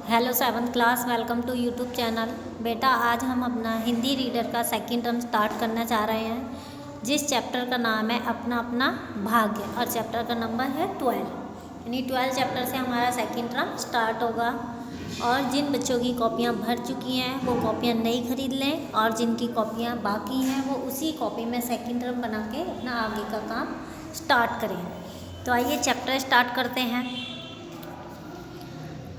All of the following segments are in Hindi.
Hello seventh class, welcome to YouTube channel. बेटा, आज हम अपना हिंदी रीडर का सेकंड टर्म स्टार्ट करना चाह रहे हैं, जिस चैप्टर का नाम है अपना अपना भाग्य और चैप्टर का नंबर है 12। यानी 12 चैप्टर से हमारा सेकंड टर्म स्टार्ट होगा। और जिन बच्चों की कॉपियाँ भर चुकी हैं वो कॉपियाँ नई खरीद लें, और जिनकी कॉपियाँ बाकी हैं वो उसी कॉपी में सेकेंड टर्म बना के अपना आगे का काम स्टार्ट करें। तो आइए चैप्टर स्टार्ट करते हैं।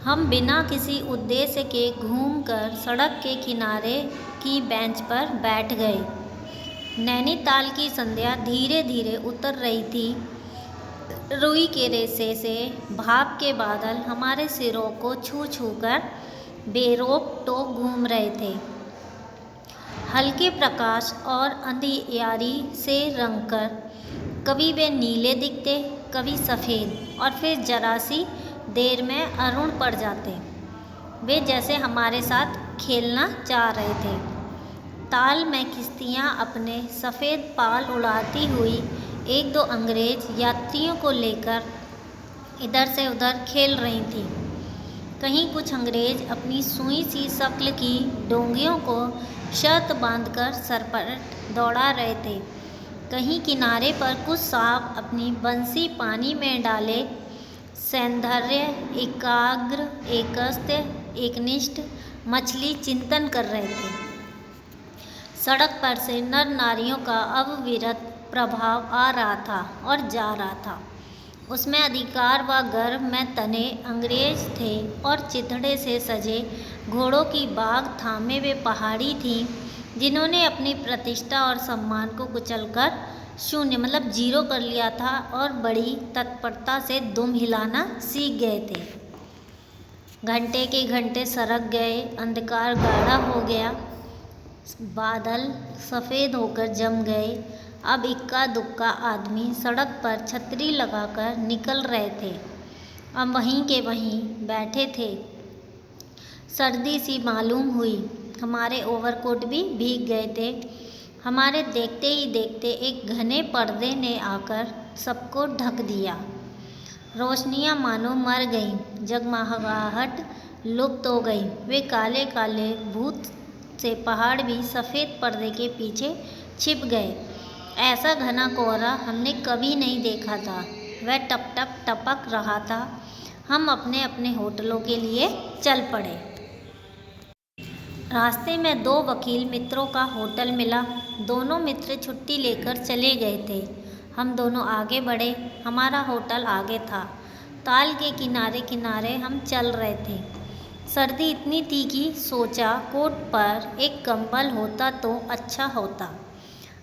हम बिना किसी उद्देश्य के घूमकर सड़क के किनारे की बेंच पर बैठ गए। नैनीताल की संध्या धीरे धीरे उतर रही थी। रुई के रेशे से भाप के बादल हमारे सिरों को छू छू कर बेरोक टोक घूम रहे थे। हल्के प्रकाश और अंधियारी से रंगकर कभी वे नीले दिखते, कभी सफ़ेद, और फिर जरा सी देर में अरुण पड़ जाते। वे जैसे हमारे साथ खेलना चाह रहे थे। ताल में किश्तियाँ अपने सफ़ेद पाल उड़ाती हुई एक दो अंग्रेज यात्रियों को लेकर इधर से उधर खेल रही थीं। कहीं कुछ अंग्रेज अपनी सुई सी शक्ल की डोंगियों को शर्त बांधकर सर पर दौड़ा रहे थे। कहीं किनारे पर कुछ सांप अपनी बंसी पानी में डाले सौंदर्य एकाग्र एकस्त्य एकनिष्ठ मछली चिंतन कर रहे थे। सड़क पर से नर नारियों का अविरत प्रभाव आ रहा था और जा रहा था। उसमें अधिकार व गर्व में तने अंग्रेज थे और चिथड़े से सजे घोड़ों की बाग थामे वे पहाड़ी थीं, जिन्होंने अपनी प्रतिष्ठा और सम्मान को कुचलकर शून्य जीरो कर लिया था और बड़ी तत्परता से दुम हिलाना सीख गए थे। घंटे के घंटे सरक गए, अंधकार गाढ़ा हो गया, बादल सफ़ेद होकर जम गए। अब इक्का दुक्का आदमी सड़क पर छतरी लगाकर निकल रहे थे। अब वहीं के वहीं बैठे थे। सर्दी सी मालूम हुई। हमारे ओवरकोट भी भीग गए थे। हमारे देखते ही देखते एक घने पर्दे ने आकर सबको ढक दिया। रोशनियां मानो मर गईं, जगमगाहट लुप्त हो गई। वे काले काले भूत से पहाड़ भी सफ़ेद पर्दे के पीछे छिप गए। ऐसा घना कोहरा हमने कभी नहीं देखा था। वह टप टप टपक रहा था। हम अपने अपने होटलों के लिए चल पड़े। रास्ते में दो वकील मित्रों का होटल मिला। दोनों मित्र छुट्टी लेकर चले गए थे। हम दोनों आगे बढ़े। हमारा होटल आगे था। ताल के किनारे किनारे हम चल रहे थे। सर्दी इतनी थी कि सोचा कोट पर एक कंबल होता तो अच्छा होता।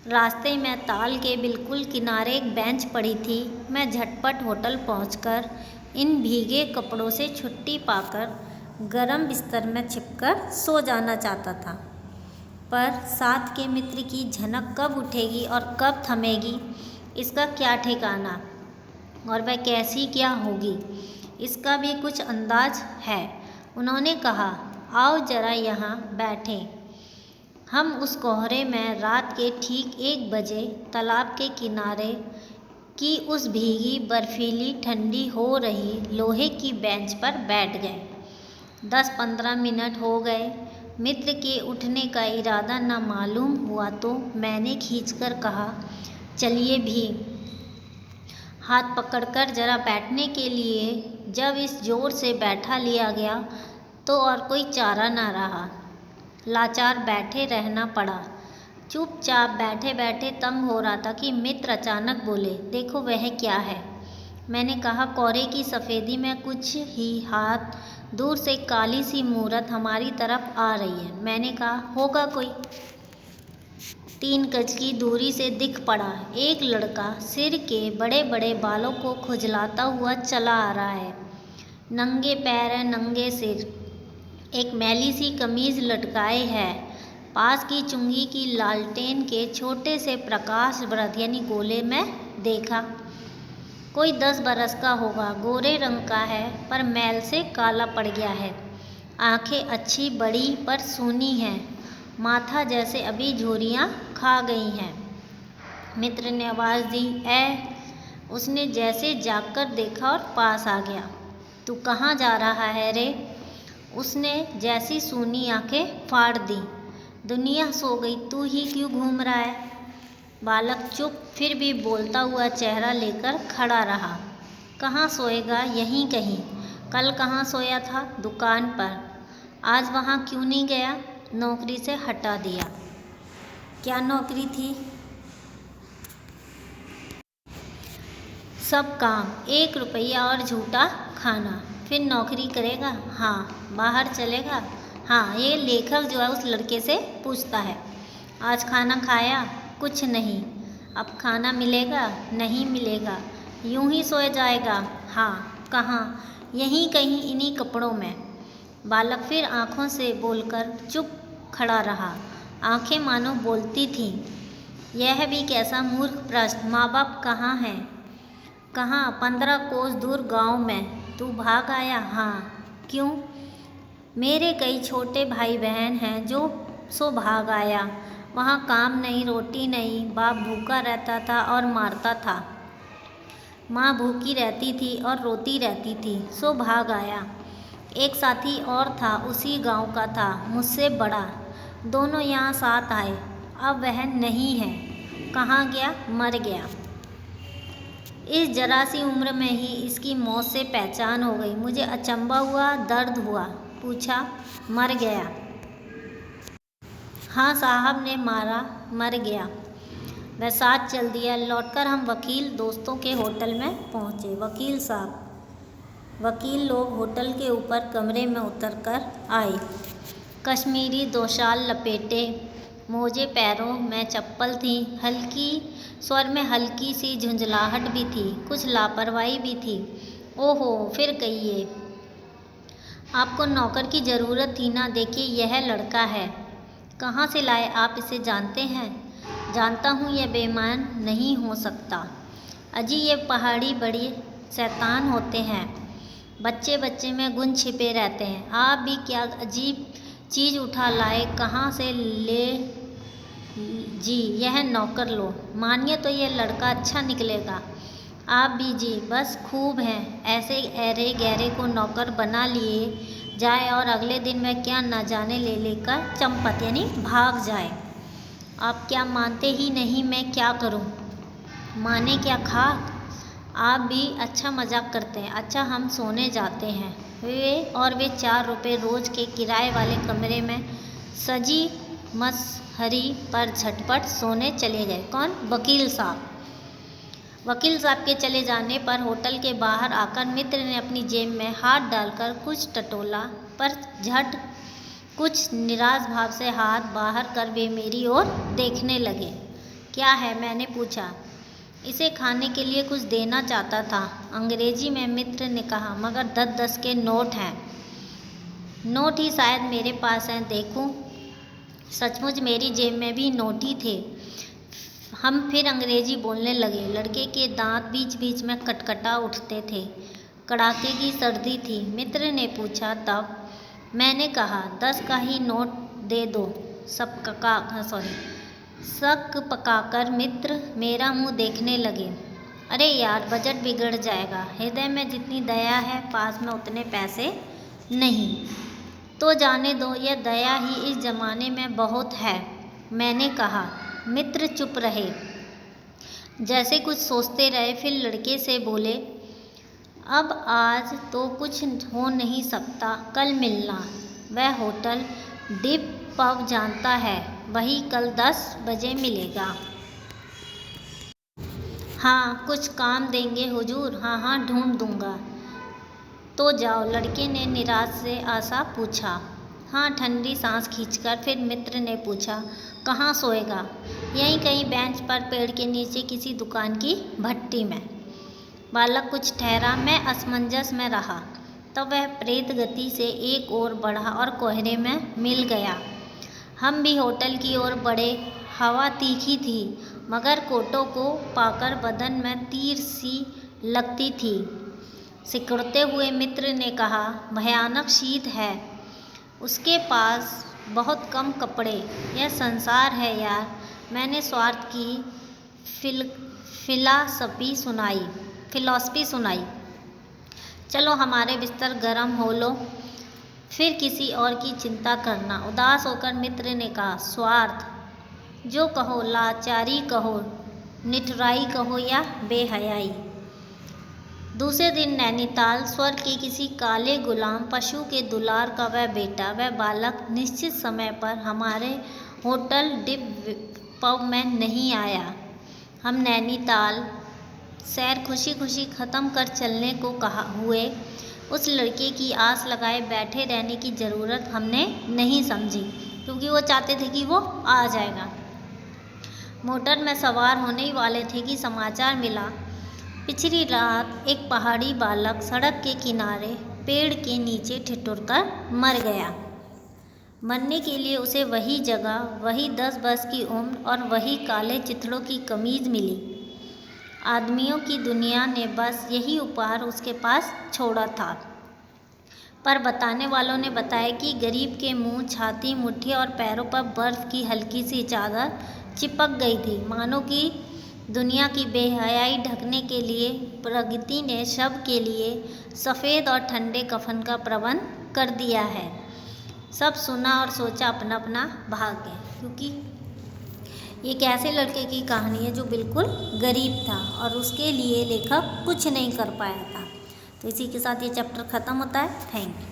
रास्ते में ताल के बिल्कुल किनारे एक बेंच पड़ी थी। मैं झटपट होटल पहुंचकर इन भीगे कपड़ों से छुट्टी पाकर गरम बिस्तर में छिपकर सो जाना चाहता था। पर साथ के मित्र की झनक कब उठेगी और कब थमेगी, इसका क्या ठिकाना, और वह कैसी क्या होगी, इसका भी कुछ अंदाज है। उन्होंने कहा, आओ जरा यहाँ बैठें। हम उस कोहरे में रात के ठीक 1 बजे तालाब के किनारे की उस भीगी बर्फीली ठंडी हो रही लोहे की बेंच पर बैठ गए। 10-15 मिनट हो गए। मित्र के उठने का इरादा न मालूम हुआ तो मैंने खींचकर कहा, चलिए भी। हाथ पकड़कर जरा बैठने के लिए जब इस जोर से बैठा लिया गया तो और कोई चारा न रहा। लाचार बैठे रहना पड़ा। चुपचाप बैठे बैठे तंग हो रहा था कि मित्र अचानक बोले, देखो वह क्या है। मैंने कहा, कोहरे की सफ़ेदी में कुछ ही हाथ दूर से काली सी मूरत हमारी तरफ आ रही है। मैंने कहा, होगा कोई। 3 गज की दूरी से दिख पड़ा। एक लड़का सिर के बड़े बड़े बालों को खुजलाता हुआ चला आ रहा है। नंगे पैर, नंगे सिर, एक मैली सी कमीज लटकाए है। पास की चुंगी की लालटेन के छोटे से प्रकाश वृत्त यानी गोले में देखा। कोई 10 बरस का होगा। गोरे रंग का है पर मैल से काला पड़ गया है। आंखें अच्छी बड़ी पर सूनी हैं। माथा जैसे अभी झुर्रियाँ खा गई हैं। मित्र ने आवाज़ दी, ऐ। उसने जैसे जागकर देखा और पास आ गया। तू कहाँ जा रहा है रे? उसने जैसी सूनी आंखें फाड़ दी। दुनिया सो गई, तू ही क्यों घूम रहा है? बालक चुप फिर भी बोलता हुआ चेहरा लेकर खड़ा रहा। कहाँ सोएगा? यहीं कहीं। कल कहाँ सोया था? दुकान पर। आज वहाँ क्यों नहीं गया? नौकरी से हटा दिया। क्या नौकरी थी? सब काम, 1 रुपया और झूठा खाना। फिर नौकरी करेगा? हाँ। बाहर चलेगा? हाँ। ये लेखक जो है उस लड़के से पूछता है, आज खाना खाया? कुछ नहीं। अब खाना मिलेगा? नहीं मिलेगा। यूं ही सोए जाएगा? हाँ। कहाँ? यहीं कहीं, इन्हीं कपड़ों में। बालक फिर आँखों से बोलकर चुप खड़ा रहा। आँखें मानो बोलती थीं, यह भी कैसा मूर्ख प्रश्न। माँ बाप कहाँ हैं? कहाँ? 15 कोस दूर गांव में। तू भाग आया? हाँ। क्यों? मेरे कई छोटे भाई बहन हैं जो सो भाग आया। वहाँ काम नहीं, रोटी नहीं, बाप भूखा रहता था और मारता था। माँ भूखी रहती थी और रोती रहती थी, सो भाग आया। एक साथी और था, उसी गांव का था, मुझसे बड़ा। दोनों यहाँ साथ आए। अब वह नहीं है। कहाँ गया? मर गया। इस जरा सी उम्र में ही इसकी मौत से पहचान हो गई। मुझे अचंभा हुआ, दर्द हुआ। पूछा, मर गया? हाँ साहब ने मारा, मर गया। वह साथ चल दिया। लौटकर हम वकील दोस्तों के होटल में पहुँचे। वकील साहब, वकील लोग होटल के ऊपर कमरे में उतर कर आए। कश्मीरी 2 शाल लपेटे, मोजे, पैरों में चप्पल थी। हल्की स्वर में हल्की सी झुंझलाहट भी थी, कुछ लापरवाही भी थी। ओहो, फिर कहिए। आपको नौकर की ज़रूरत थी ना? देखिए यह लड़का है। कहाँ से लाए? आप इसे जानते हैं? जानता हूँ, यह बेईमान नहीं हो सकता। अजी ये पहाड़ी बड़ी शैतान होते हैं। बच्चे बच्चे में गुण छिपे रहते हैं। आप भी क्या अजीब चीज़ उठा लाए? कहाँ से ले? जी यह नौकर लो। मानिए तो यह लड़का अच्छा निकलेगा। आप भी जी बस खूब हैं। ऐसे ऐरे गहरे को नौकर बना लिए जाए और अगले दिन वह क्या न जाने ले लेकर चंपत यानी भाग जाए। आप क्या मानते ही नहीं, मैं क्या करूं? माने क्या खाक? आप भी अच्छा मजाक करते हैं। अच्छा हम सोने जाते हैं। वे 4 रुपये रोज़ के किराए वाले कमरे में सजी मसहरी पर झटपट सोने चले गए। कौन? वकील साहब। वकील साहब के चले जाने पर होटल के बाहर आकर मित्र ने अपनी जेब में हाथ डालकर कुछ टटोला, पर झट कुछ निराश भाव से हाथ बाहर कर वे मेरी ओर देखने लगे। क्या है? मैंने पूछा। इसे खाने के लिए कुछ देना चाहता था, अंग्रेजी में मित्र ने कहा, मगर 10-10 के नोट हैं। नोट ही शायद मेरे पास हैं, देखूं। सचमुच मेरी जेब में भी नोट ही थे। हम फिर अंग्रेजी बोलने लगे। लड़के के दांत बीच बीच में कटकटा उठते थे। कड़ाके की सर्दी थी। मित्र ने पूछा, तब? मैंने कहा, 10 का ही नोट दे दो। शक पकाकर मित्र मेरा मुंह देखने लगे। अरे यार, बजट बिगड़ जाएगा। हृदय में जितनी दया है, पास में उतने पैसे नहीं। तो जाने दो, यह दया ही इस जमाने में बहुत है, मैंने कहा। मित्र चुप रहे, जैसे कुछ सोचते रहे। फिर लड़के से बोले, अब आज तो कुछ हो नहीं सकता, कल मिलना। वह होटल डिप पब जानता है, वही कल 10 बजे मिलेगा। हाँ, कुछ काम देंगे हुजूर? हाँ हाँ, ढूंढ दूंगा। तो जाओ, लड़के ने निराश से आशा पूछा। हाँ, ठंडी सांस खींचकर फिर मित्र ने पूछा, कहाँ सोएगा? यहीं कहीं बेंच पर, पेड़ के नीचे, किसी दुकान की भट्टी में। बालक कुछ ठहरा। मैं असमंजस में रहा। तब वह प्रेत गति से एक ओर बढ़ा और कोहरे में मिल गया। हम भी होटल की ओर बढ़े। हवा तीखी थी, मगर कोटों को पाकर बदन में तीर सी लगती थी। सिकुड़ते हुए मित्र ने कहा, भयानक शीत है। उसके पास बहुत कम कपड़े। यह संसार है यार। मैंने स्वार्थ की फिलॉसफी सुनाई। चलो हमारे बिस्तर गर्म हो लो। फिर किसी और की चिंता करना। उदास होकर मित्र ने कहा, स्वार्थ, जो कहो, लाचारी कहो, निठुराई कहो या बेहयाई। दूसरे दिन नैनीताल स्वर्ग के किसी काले गुलाम पशु के दुलार का वह बेटा, वह बालक निश्चित समय पर हमारे होटल डिप में नहीं आया। हम नैनीताल सैर खुशी खुशी ख़त्म कर चलने को कहा हुए उस लड़के की आस लगाए बैठे रहने की ज़रूरत हमने नहीं समझी, क्योंकि वो चाहते थे कि वो आ जाएगा। मोटर में सवार होने ही वाले थे कि समाचार मिला, पिछली रात एक पहाड़ी बालक सड़क के किनारे पेड़ के नीचे ठिठुर कर मर गया। मरने के लिए उसे वही जगह, वही 10 वर्ष की उम्र और वही काले चिथड़ों की कमीज मिली। आदमियों की दुनिया ने बस यही उपहार उसके पास छोड़ा था। पर बताने वालों ने बताया कि गरीब के मुंह, छाती, मुट्ठी और पैरों पर बर्फ की हल्की सी चादर चिपक गई थी, मानो कि दुनिया की बेहयाई ढकने के लिए प्रकृति ने शव के लिए सफ़ेद और ठंडे कफन का प्रबंध कर दिया है। सब सुना और सोचा अपना अपना भाग्य, क्योंकि ये एक ऐसे लड़के की कहानी है जो बिल्कुल गरीब था और उसके लिए लेखक कुछ नहीं कर पाया था। तो इसी के साथ ये चैप्टर ख़त्म होता है। Thank you.